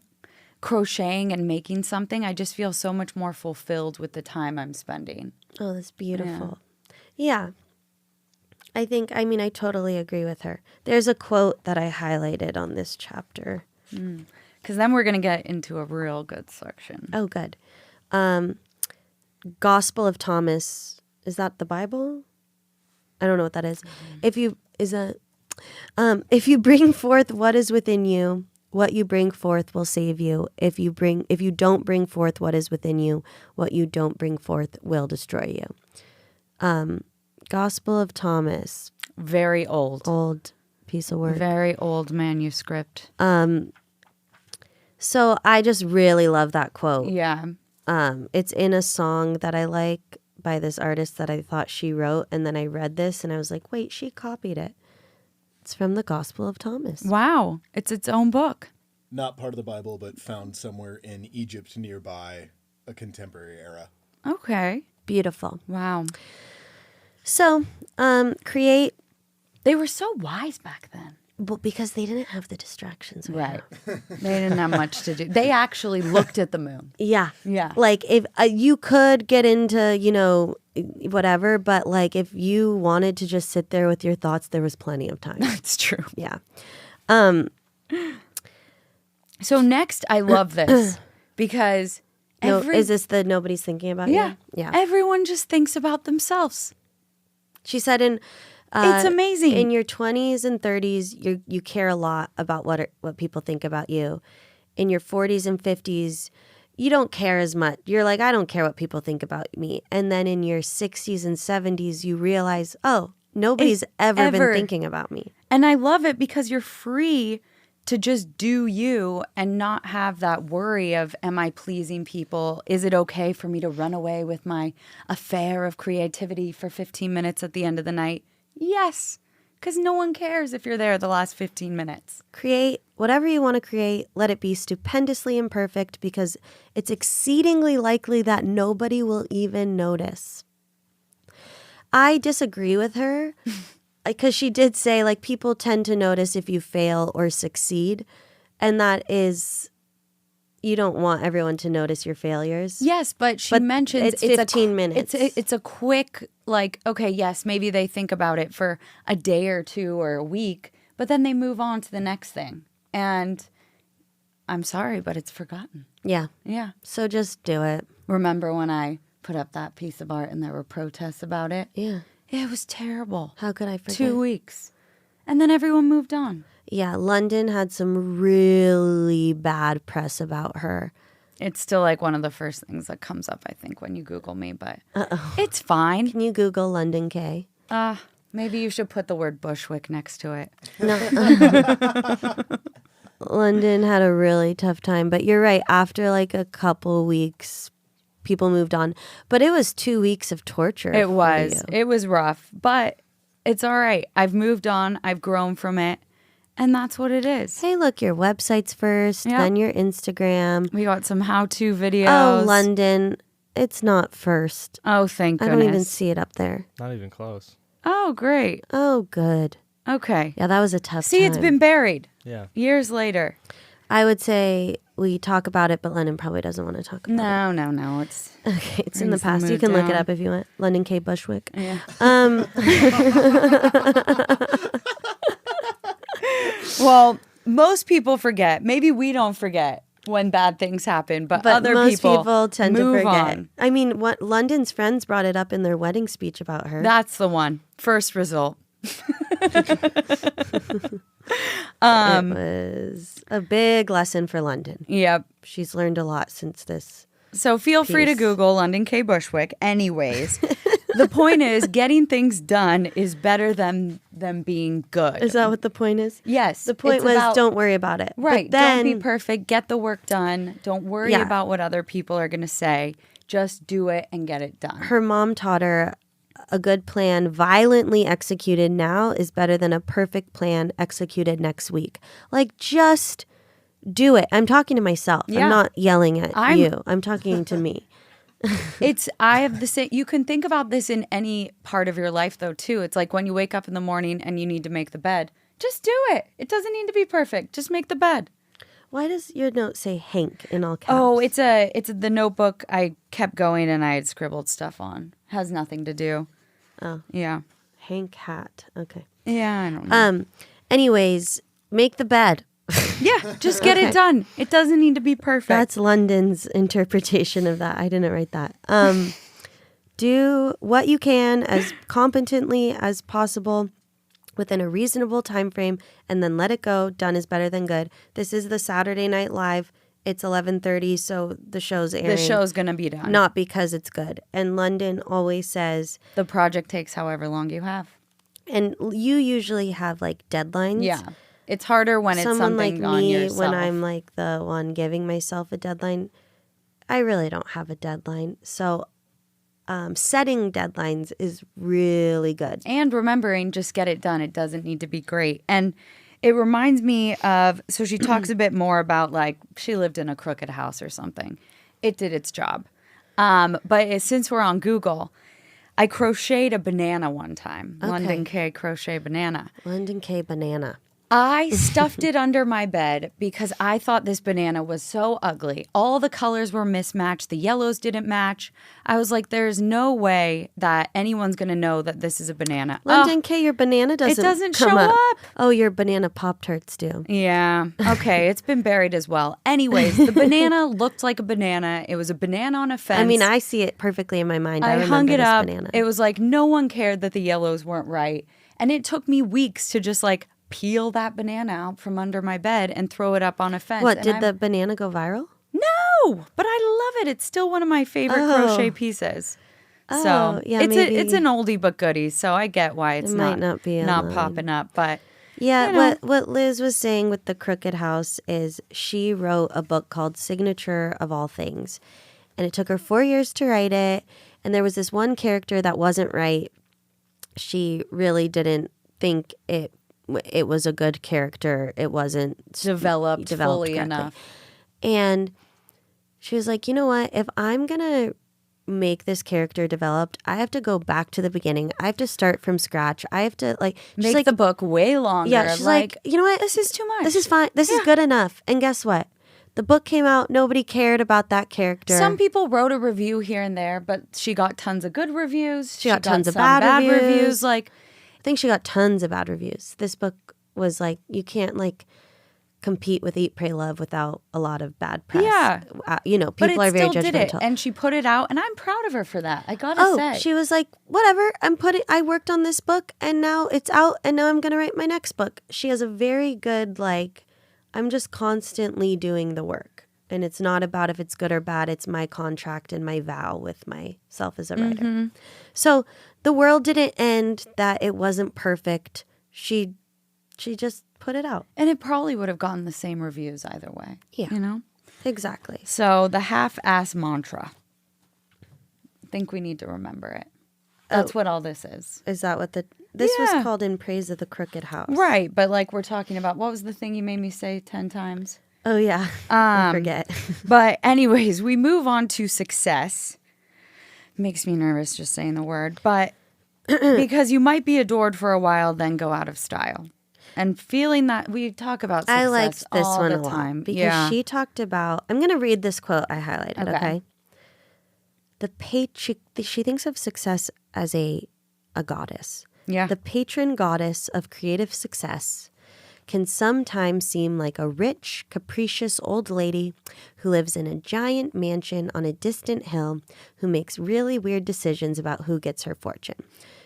crocheting and making something, I just feel so much more fulfilled with the time I'm spending. Oh, that's beautiful. Yeah. I totally agree with her. There's a quote that I highlighted on this chapter. Because then we're going to get into a real good section. Oh, good. Gospel of Thomas. Is that the Bible? I don't know what that is. If you bring forth what is within you, what you bring forth will save you. If you don't bring forth what is within you, what you don't bring forth will destroy you. Gospel of Thomas. Very old. Old piece of work. Very old manuscript. So I just really love that quote. Yeah. It's in a song that I like by this artist that I thought she wrote. And then I read this and I was like, wait, she copied it. It's from the Gospel of Thomas. Wow. It's its own book. Not part of the Bible, but found somewhere in Egypt nearby, a contemporary era. Okay. Beautiful. Wow. So, create. They were so wise back then. Well, because they didn't have the distractions. Right. They didn't have much to do. They actually looked at the moon. Yeah. Yeah. Like if you could get into, whatever, but like if you wanted to just sit there with your thoughts, there was plenty of time. That's true. Yeah. So next, I love this because is this the nobody's thinking about yeah. you? Yeah. Everyone just thinks about themselves. She said It's amazing. In your 20s and 30s, you care a lot about what people think about you. In your 40s and 50s, you don't care as much. You're like, I don't care what people think about me. And then in your 60s and 70s, you realize, oh, nobody's ever been thinking about me. And I love it because you're free to just do you and not have that worry of, am I pleasing people? Is it okay for me to run away with my affair of creativity for 15 minutes at the end of the night? Yes, because no one cares if you're there the last 15 minutes. Create whatever you want to create. Let it be stupendously imperfect because it's exceedingly likely that nobody will even notice. I disagree with her because she did say, like, people tend to notice if you fail or succeed. And that is, you don't want everyone to notice your failures. Yes, but she mentions it's 15 minutes. It's a quick, like, okay, yes, maybe they think about it for a day or two or a week, but then they move on to the next thing. And I'm sorry, but it's forgotten. Yeah. Yeah. So just do it. Remember when I put up that piece of art and there were protests about it? Yeah. It was terrible. How could I forget? 2 weeks. And then everyone moved on. Yeah, London had some really bad press about her. It's still like one of the first things that comes up, I think, when you Google me, but it's fine. Can you Google London K? Maybe you should put the word Bushwick next to it. No. London had a really tough time, but you're right. After like a couple weeks, people moved on. But it was 2 weeks of torture. It was. It was rough, but it's all right. I've moved on. I've grown from it. And that's what it is. Hey, look, your website's first, then your Instagram. We got some how-to videos. Oh, London. It's not first. Oh, thank goodness. I don't even see it up there. Not even close. Oh, great. Oh, good. Okay. Yeah, that was a tough See, time. it's been buried. Yeah. Years later. I would say we talk about it, but London probably doesn't want to talk about it. No. It's okay. It's in the Brings the past. You mood can look it down. up if you want. London K. Bushwick. yeah. Well, most people forget. Maybe we don't forget when bad things happen, but other most people tend to move forget. on. I mean, what London's friends brought it up in their wedding speech about her. That's the one. First result. It was a big lesson for London. Yep. She's learned a lot since this. So feel free to Peace. Google London K. Bushwick. Anyways, the point is getting things done is better than them being good. Is that what the point is? Yes. The point it's was about- don't worry about it. Right. But then, Don't be perfect. Get the work done. Don't worry Yeah. about what other people are going to say. Just do it and get it done. her mom taught her a good plan violently executed now is better than a perfect plan executed next week. Like, just do it. I'm talking to myself. Yeah. I'm not yelling at I'm- you. I'm talking to me. I have the same. You can think about this in any part of your life, though, too. It's like when you wake up in the morning and you need to make the bed. Just do it. It doesn't need to be perfect. Just make the bed. Why does your note say Hank in all caps? Oh, it's the notebook I kept going and I had scribbled stuff on. Has nothing to do. Oh. Yeah. Hank hat. Okay. Yeah, I don't know. Anyways, make the bed. Yeah, just get Okay. it done. It doesn't need to be perfect. That's London's interpretation of that. I didn't write that. Do what you can as competently as possible. within a reasonable time frame and then let it go. Done is better than good. This is the Saturday Night Live. It's 11:30, so the show's airing. The show's going to be done. Not because it's good. And London always says... The project takes however long you have. And you usually have, like, deadlines. Yeah. It's harder when it's Someone something like on me, yourself. when I'm, like, the one giving myself a deadline, I really don't have a deadline. So setting deadlines is really good. And remembering, just get it done. It doesn't need to be great. And it reminds me of, so she talks a bit more about, like, she lived in a crooked house or something. It did its job. But since we're on Google, I crocheted a banana one time. Okay. London K crochet banana. London K banana. I stuffed it under my bed because I thought this banana was so ugly. All the colors were mismatched. The yellows didn't match. I was like, there's no way that anyone's going to know that this is a banana. London K, your banana doesn't show come up. Oh, your banana Pop-Tarts do. Yeah. Okay. It's been buried as well. Anyways, the banana looked like a banana. It was a banana on a fence. I mean, I see it perfectly in my mind. I remember hung it this up. banana. It was like no one cared that the yellows weren't right. And it took me weeks to just like peel that banana out from under my bed and throw it up on a fence. What, And did the banana go viral? No, but I love it. It's still one of my favorite crochet pieces. So yeah, it's maybe it's an oldie but goodie. So I get why it's might not be not online. popping up. But Yeah, you know. what Liz was saying with the Crooked House is she wrote a book called Signature of All Things. And it took her 4 years to write it. And there was this one character that wasn't right. She really didn't think it was a good character. It wasn't developed fully correctly. enough. And she was like, you know what? If I'm going to make this character developed, I have to go back to the beginning. I have to start from scratch. I have to like Make like, the book way longer. Yeah, she's like, you know what? this is too much. This is fine. This is good enough. And guess what? The book came out. Nobody cared about that character. Some people wrote a review here and there, but she got tons of good reviews. She got tons of some bad reviews. reviews. Like, I think she got tons of bad reviews. This book was like, you can't like compete with Eat, Pray, Love without a lot of bad press. Yeah. People but it are very still did it, judgmental. and she put it out, and I'm proud of her for that. I gotta say, she was like, whatever. I worked on this book, and now it's out, and now I'm gonna write my next book. She has a very good like, I'm just constantly doing the work, and it's not about if it's good or bad. It's my contract and my vow with myself as a writer. Mm-hmm. So the world didn't end. That it wasn't perfect. She just put it out. and it probably would have gotten the same reviews either way. Yeah. you know. Exactly. So the half-ass mantra. I think we need to remember it. That's what all this is. Is that what this Yeah. was called In Praise of the Crooked House? Right, but like we're talking about, what was the thing you made me say 10 times? Oh yeah. I forget. But anyways, we move on to success. Makes me nervous just saying the word, but because you might be adored for a while, then go out of style. And feeling that we talk about success I liked this all one the a lot time. because she talked about. I'm going to read this quote I highlighted. Okay. She thinks of success as a goddess. Yeah. The patron goddess of creative success can sometimes seem like a rich, capricious old lady who lives in a giant mansion on a distant hill who makes really weird decisions about who gets her fortune.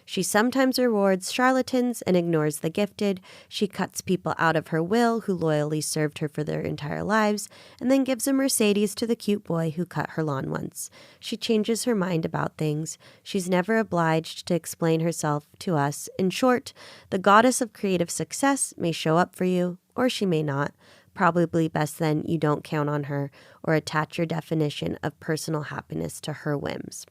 She sometimes rewards charlatans and ignores the gifted. She cuts people out of her will who loyally served her for their entire lives, and then gives a Mercedes to the cute boy who cut her lawn once. She changes her mind about things. She's never obliged to explain herself to us. In short, the goddess of creative success may show up for you, or she may not. Probably best then you don't count on her or attach your definition of personal happiness to her whims.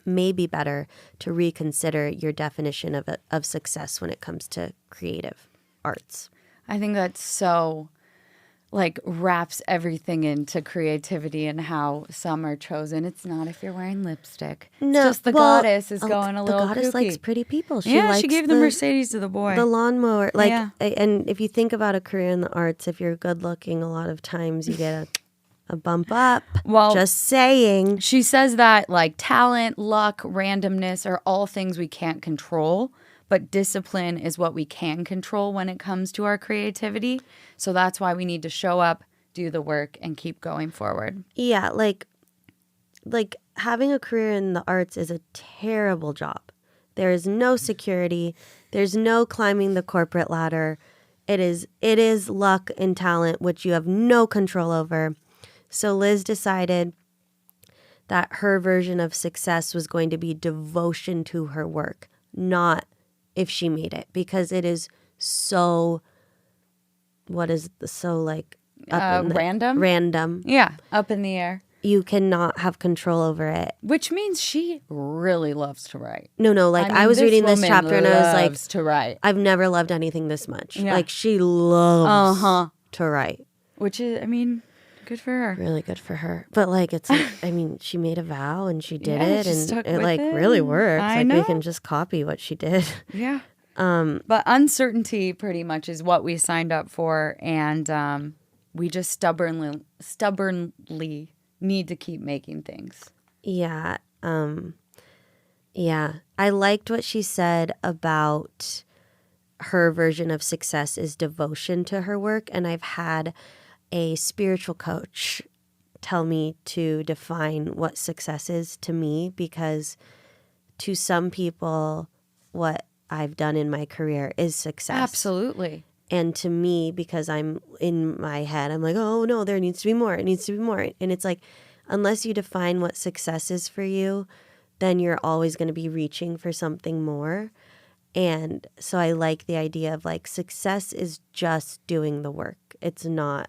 May be better to reconsider your definition of success when it comes to creative arts. I think that's so, like, wraps everything into creativity and how some are chosen. It's not if you're wearing lipstick. No, it's just the goddess is going a little The goddess kooky. likes pretty people. She Yeah, likes she gave the Mercedes to the boy. the lawnmower. Yeah. And if you think about a career in the arts, if you're good looking, a lot of times you get a bump up. Well, just saying. she says that like talent, luck, randomness are all things we can't control, but discipline is what we can control when it comes to our creativity. So that's why we need to show up, do the work, and keep going forward. Yeah, like having a career in the arts is a terrible job. There is no security. There's no climbing the corporate ladder. It is luck and talent, which you have no control over. So Liz decided that her version of success was going to be devotion to her work, not if she made it, because it is so, random? Random. Yeah, up in the air. You cannot have control over it. Which means she really loves to write. No, like I was reading this chapter and I was like, to write. I've never loved anything this much. Yeah. Like she loves to write. Which is, I mean, good for her. Really good for her. But like, it's like, I mean, she made a vow and she did it she and stuck it with like it. really works. I Like know. we can just copy what she did. Yeah. But uncertainty pretty much is what we signed up for, and we just stubbornly need to keep making things. Yeah. Yeah. I liked what she said about her version of success is devotion to her work. And I've had a spiritual coach tell me to define what success is to me, because to some people, what I've done in my career is success. Absolutely. And to me, because I'm in my head, I'm like, oh no, there needs to be more. It needs to be more. And it's like, unless you define what success is for you, then you're always going to be reaching for something more. And so I like the idea of like success is just doing the work. It's not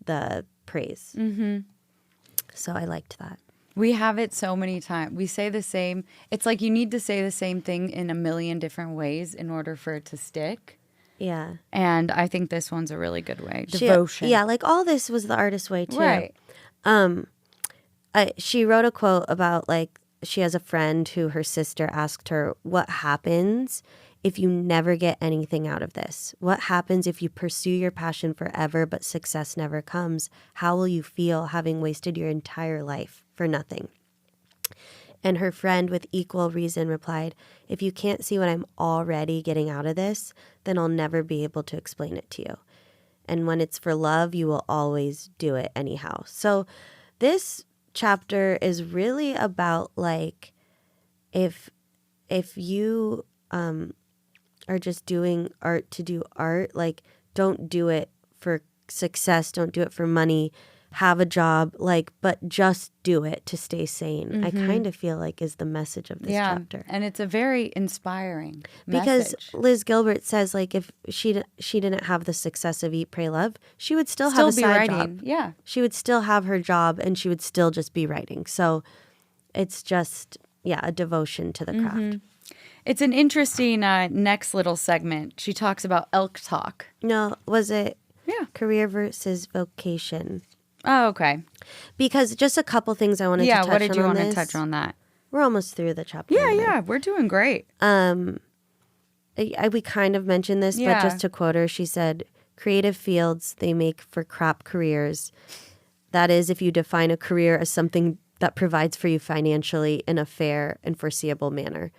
the praise. Mm-hmm. So I liked that. We have it so many times. We say the same. It's like you need to say the same thing in a million different ways in order for it to stick. Yeah. And I think this one's a really good way. Devotion. Yeah, like all this was the artist way too. Right. She wrote a quote about like she has a friend who her sister asked her, what happens if you never get anything out of this? What happens if you pursue your passion forever but success never comes? How will you feel having wasted your entire life for nothing? And her friend, with equal reason, replied, if you can't see what I'm already getting out of this, then I'll never be able to explain it to you. And when it's for love, you will always do it anyhow. So this chapter is really about like if you are just doing art to do art, like don't do it for success, don't do it for money, have a job, like, but just do it to stay sane. Mm-hmm. I kind of feel like is the message of this chapter. And it's a very inspiring because message. Liz Gilbert says like if she didn't have the success of Eat, Pray, Love, she would still have a be side writing. job. Yeah. She would still have her job and she would still just be writing. So it's just, a devotion to the craft. Mm-hmm. It's an interesting next little segment. She talks about elk talk. No, was it Yeah. career versus vocation? Oh, okay. Because just a couple things I wanted to touch on. Yeah, what did you want this. to touch on that? We're almost through the chapter. Yeah, we're doing great. We kind of mentioned this, but just to quote her, she said, creative fields, they make for crap careers. That is, if you define a career as something that provides for you financially in a fair and foreseeable manner.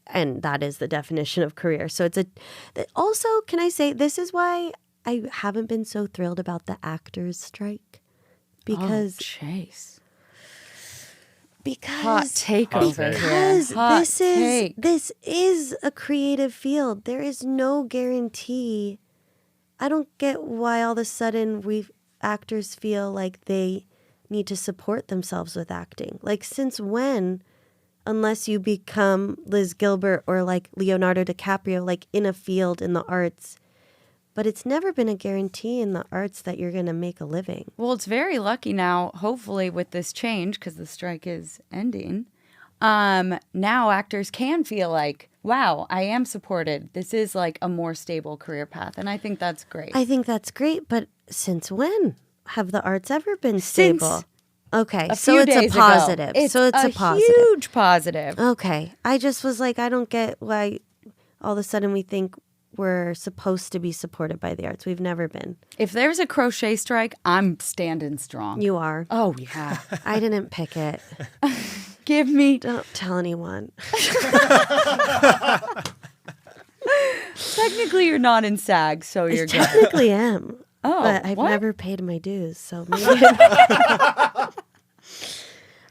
And that is the definition of career. So also, can I say, this is why I haven't been so thrilled about the actors' strike. Because Chase. Because hot take over because here. this is a creative field. There is no guarantee. I don't get why all of a sudden actors feel like they need to support themselves with acting. Like since when, unless you become Liz Gilbert or like Leonardo DiCaprio, like in a field in the arts. But it's never been a guarantee in the arts that you're going to make a living. Well, it's very lucky now, hopefully, with this change, because the strike is ending. Now actors can feel like, wow, I am supported. This is like a more stable career path. And I think that's great. I think that's great. But since when have the arts ever been stable? Okay, so it's a positive. It's a positive. Huge positive. Okay. I just was like, I don't get why all of a sudden we think we're supposed to be supported by the arts. We've never been. If there's a crochet strike, I'm standing strong. You are. Oh, yeah. I didn't pick it. Give me. Don't tell anyone. Technically, you're not in SAG, so you're good. I technically am. Oh, but I've what? never paid my dues, so maybe.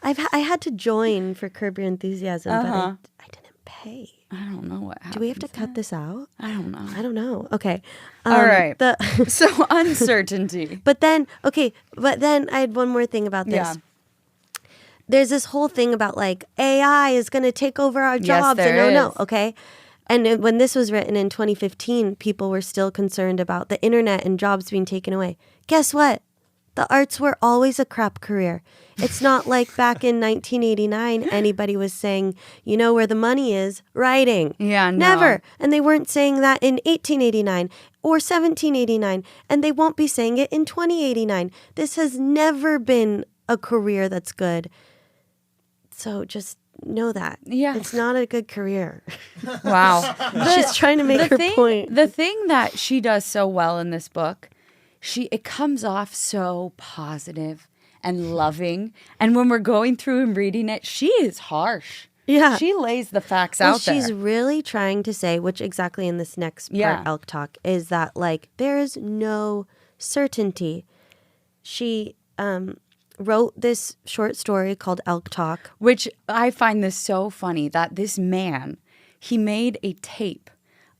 I had to join for Curb Your Enthusiasm, but I didn't pay? I don't know what happens. Do we have to cut this out? I don't know. I don't know. Okay. All right. The So uncertainty. But then I had one more thing about this. Yeah. There's this whole thing about like AI is going to take over our jobs. there and no, is. okay. And when this was written in 2015, people were still concerned about the internet and jobs being taken away. Guess what? The arts were always a crap career. It's not like back in 1989, anybody was saying, you know where the money is? Writing. Yeah, no. Never. And they weren't saying that in 1889 or 1789. And they won't be saying it in 2089. This has never been a career that's good. So just know that. Yeah. It's not a good career. Wow. She's trying to make her point. The thing that she does so well in this book, it comes off so positive and loving. And when we're going through and reading it, she is harsh. Yeah. She lays the facts Well, out there. she's really trying to say, which exactly in this next part, Yeah. Elk Talk, is that like there is no certainty. She wrote this short story called Elk Talk. Which I find this so funny that this man, he made a tape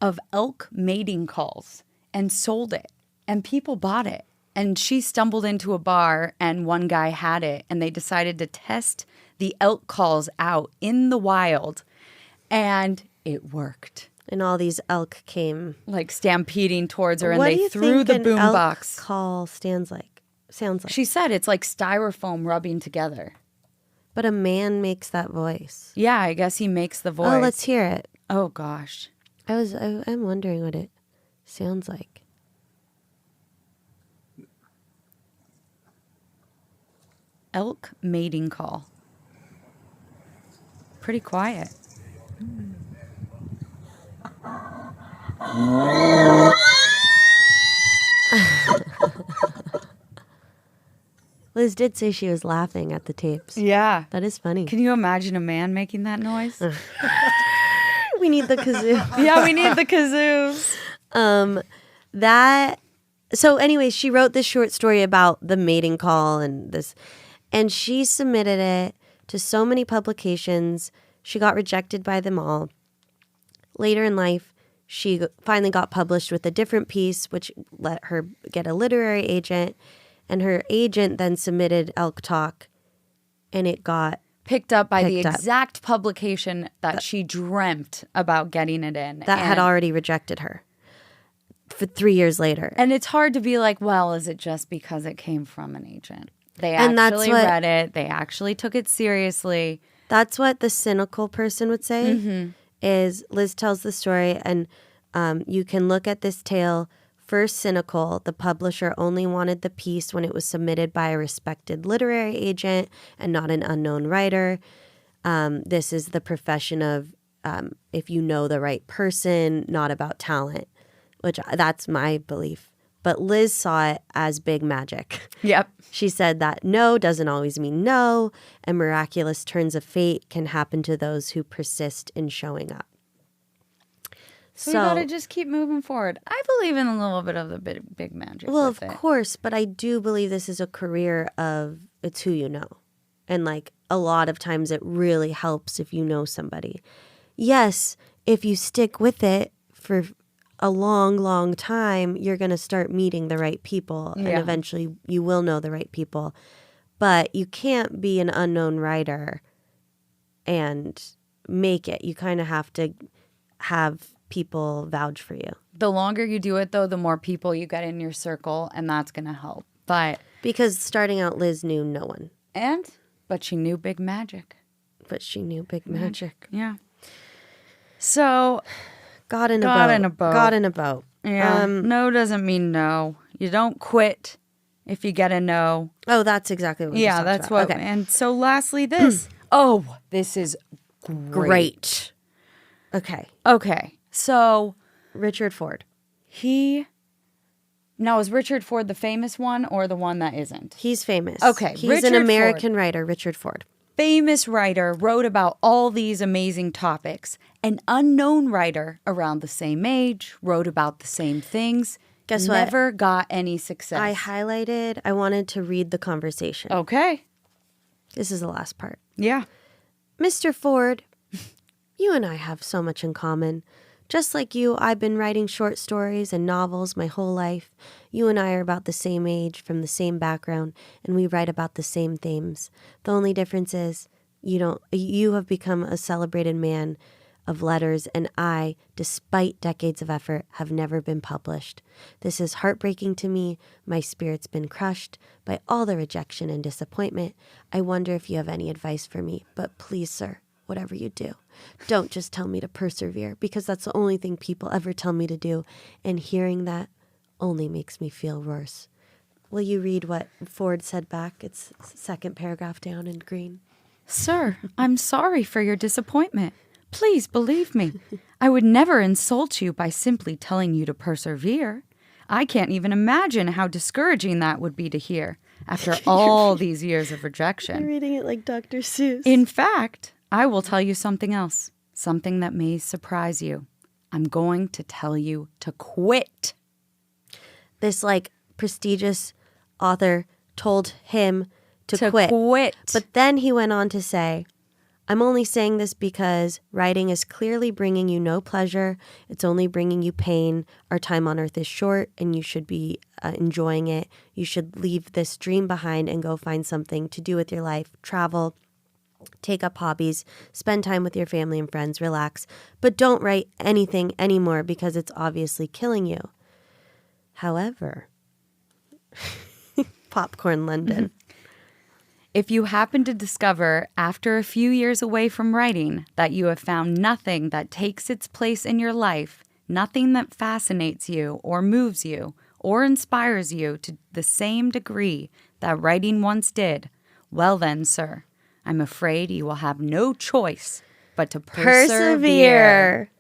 of elk mating calls and sold it. And people bought it. And she stumbled into a bar and one guy had it. And they decided to test the elk calls out in the wild. And it worked. And all these elk came. Like stampeding towards her. What And do they you threw think the an boom elk box. call sounds like? She said it's like styrofoam rubbing together. But a man makes that voice. Yeah, I guess he makes the voice. Oh, let's hear it. Oh, gosh. I'm wondering what it sounds like. Elk mating call. Pretty quiet. Liz did say she was laughing at the tapes. Yeah. That is funny. Can you imagine a man making that noise? We need the kazoo. Yeah, we need the kazoos. So anyways, she wrote this short story about the mating call and she submitted it to so many publications. She got rejected by them all. Later in life, she finally got published with a different piece, which let her get a literary agent. And her agent then submitted Elk Talk, and it got Picked up by the Picked up. exact publication that she dreamt about getting it in. that had already rejected her for 3 years later. And it's hard to be like, well, is it just because it came from an agent? They And that's actually what- read it. They actually took it seriously. That's what the cynical person would say. Is Liz tells the story, and you can look at this tale. First, cynical. The publisher only wanted the piece when it was submitted by a respected literary agent and not an unknown writer. This is the profession of if you know the right person, not about talent, which that's my belief. But Liz saw it as big magic. Yep. She said that no doesn't always mean no, and miraculous turns of fate can happen to those who persist in showing up. So we gotta just keep moving forward. I believe in a little bit of the big magic. Well, with of it. course, but I do believe this is a career of it's who you know. And like a lot of times it really helps if you know somebody. Yes, if you stick with it for a long, long time, you're going to start meeting the right people and Yeah. eventually you will know the right people. But you can't be an unknown writer and make it. You kind of have to have people vouch for you. The longer you do it, though, the more people you get in your circle, and that's going to help. Because starting out, Liz knew no one. But she knew big magic. But she knew big magic. Yeah. So, God in a God boat. in a boat. God in a boat. yeah, no doesn't mean no. You don't quit if you get a no. Oh, that's exactly what we just Yeah, talked that's about. what. Okay. And so, lastly, this. This is great. Okay. Okay. So, Richard Ford. now is Richard Ford the famous one or the one that isn't? He's famous. Okay, He's Richard an American writer, Richard Ford. Famous writer, wrote about all these amazing topics. An unknown writer around the same age, wrote about the same things. Guess what? Never got any success. I wanted to read the conversation. Okay. This is the last part. Yeah. Mr. Ford, You and I have so much in common. Just like you, I've been writing short stories and novels my whole life. You and I are about the same age, from the same background, and we write about the same themes. The only difference is you have become a celebrated man of letters, and I, despite decades of effort, have never been published. This is heartbreaking to me. My spirit's been crushed by all the rejection and disappointment. I wonder if you have any advice for me, but please, sir, whatever you do, don't just tell me to persevere, because that's the only thing people ever tell me to do, and hearing that only makes me feel worse. Will you read what Ford said back? It's second paragraph down in green. Sir, I'm sorry for your disappointment. Please believe me. I would never insult you by simply telling you to persevere. I can't even imagine how discouraging that would be to hear after all these years of You're rejection. reading it like Dr. Seuss. In fact, I will tell you something else, something that may surprise you. I'm going to tell you to quit. This prestigious author told him to quit. But then he went on to say, I'm only saying this because writing is clearly bringing you no pleasure. It's only bringing you pain. Our time on earth is short, and you should be enjoying it. You should leave this dream behind and go find something to do with your life. Travel, take up hobbies, spend time with your family and friends, relax. But don't write anything anymore because it's obviously killing you. However, Popcorn London. If you happen to discover, after a few years away from writing, that you have found nothing that takes its place in your life, nothing that fascinates you or moves you or inspires you to the same degree that writing once did, well then, sir, I'm afraid you will have no choice but to persevere.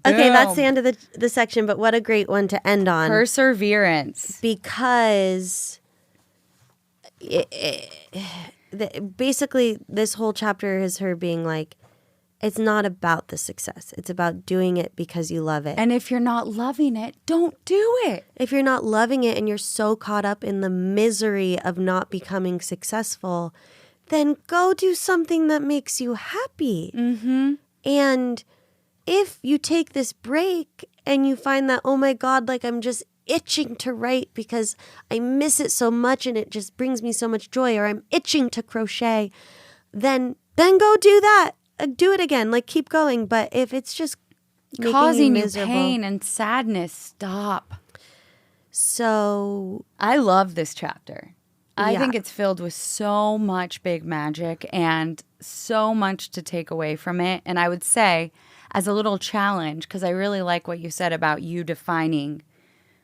Okay, that's Boom. the end of the section, but what a great one to end on. Perseverance. Because basically this whole chapter is her being like, it's not about the success. It's about doing it because you love it. And if you're not loving it, don't do it. If you're not loving it and you're so caught up in the misery of not becoming successful, then go do something that makes you happy. Mm-hmm. And if you take this break and you find that, oh my God, I'm just itching to write because I miss it so much and it just brings me so much joy, or I'm itching to crochet, then go do that. Do it again. Keep going. But if it's just causing you you pain and sadness, stop. So I love this chapter. I Yeah. think it's filled with so much big magic and so much to take away from it. And I would say, as a little challenge, because I really like what you said about you defining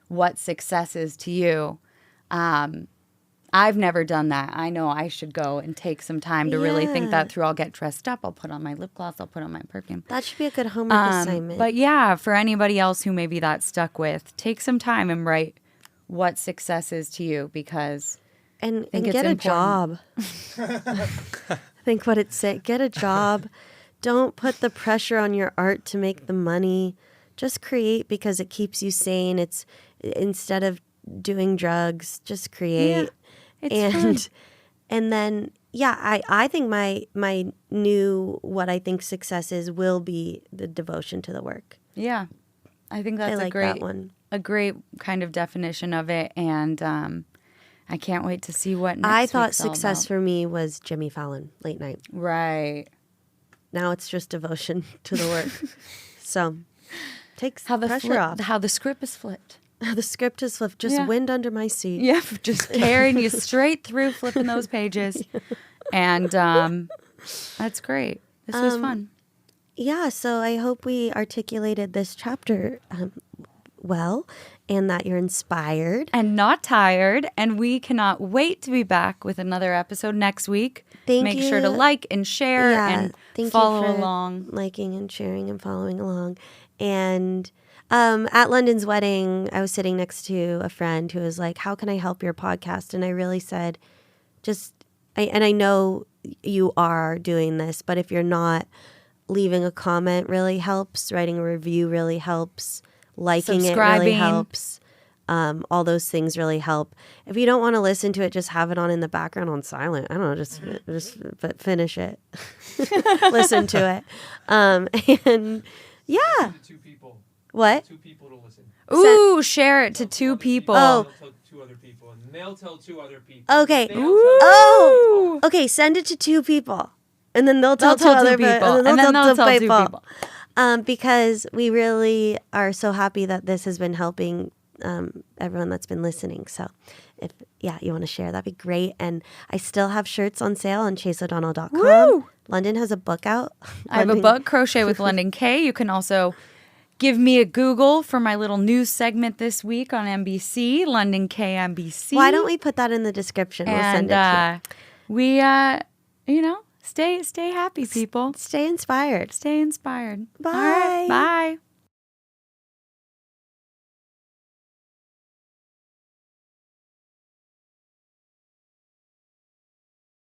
what success is to you. I've never done that. I know I should go and take some time to really think Yeah. that through. I'll get dressed up. I'll put on my lip gloss. I'll put on my perfume. that should be a good homework assignment. But yeah, for anybody else who maybe that's stuck with, take some time and write what success is to you, because and think it's get a important. job. Think what it said. Get a job. Don't put the pressure on your art to make the money. Just create because it keeps you sane. It's instead of doing drugs, just create. it's fun. And then I think my new what I think success is will be the devotion to the work. Yeah, I think that's I like that one. a great kind of definition of it, and I can't wait to see what next I thought week's all success about. for me was Jimmy Fallon late night. Right. Now it's just devotion to the work. So takes How the pressure off. how the script is flipped. The script is flipped. Just Yeah. wind under my seat. Yeah, just carrying you straight through, flipping those pages, and that's great. This was fun. Yeah, so I hope we articulated this chapter well, and that you're inspired. And not tired, and we cannot wait to be back with another episode next week. Thank Make you. sure to like and share and thank follow you for along. liking and sharing and following along. And at London's wedding, I was sitting next to a friend who was like, how can I help your podcast? And I really said, I know you are doing this, but if you're not, leaving a comment really helps. Writing a review really helps. Liking it really Subscribing. helps. All those things really help. If you don't want to listen to it, just have it on in the background on silent. I don't know, just but finish it. Listen to it. And yeah. Two people. What? Two people to listen. Ooh, share it to two people. Oh. They'll tell two other people, and they'll tell two other people. Okay. They'll tell Oh. Okay, send it to two people. And then they'll tell two other people. And then they'll tell two people. Because we really are so happy that this has been helping everyone that's been listening. So if you want to share, that'd be great. And I still have shirts on sale on chaseodonnell.com. Woo! London has a book out. I have a book, Crochet with London K. You can also give me a Google for my little news segment this week on NBC, London K NBC. Why don't we put that in the description? We'll send it to you. Stay happy, people. Stay inspired. Stay inspired. Bye. All right, bye.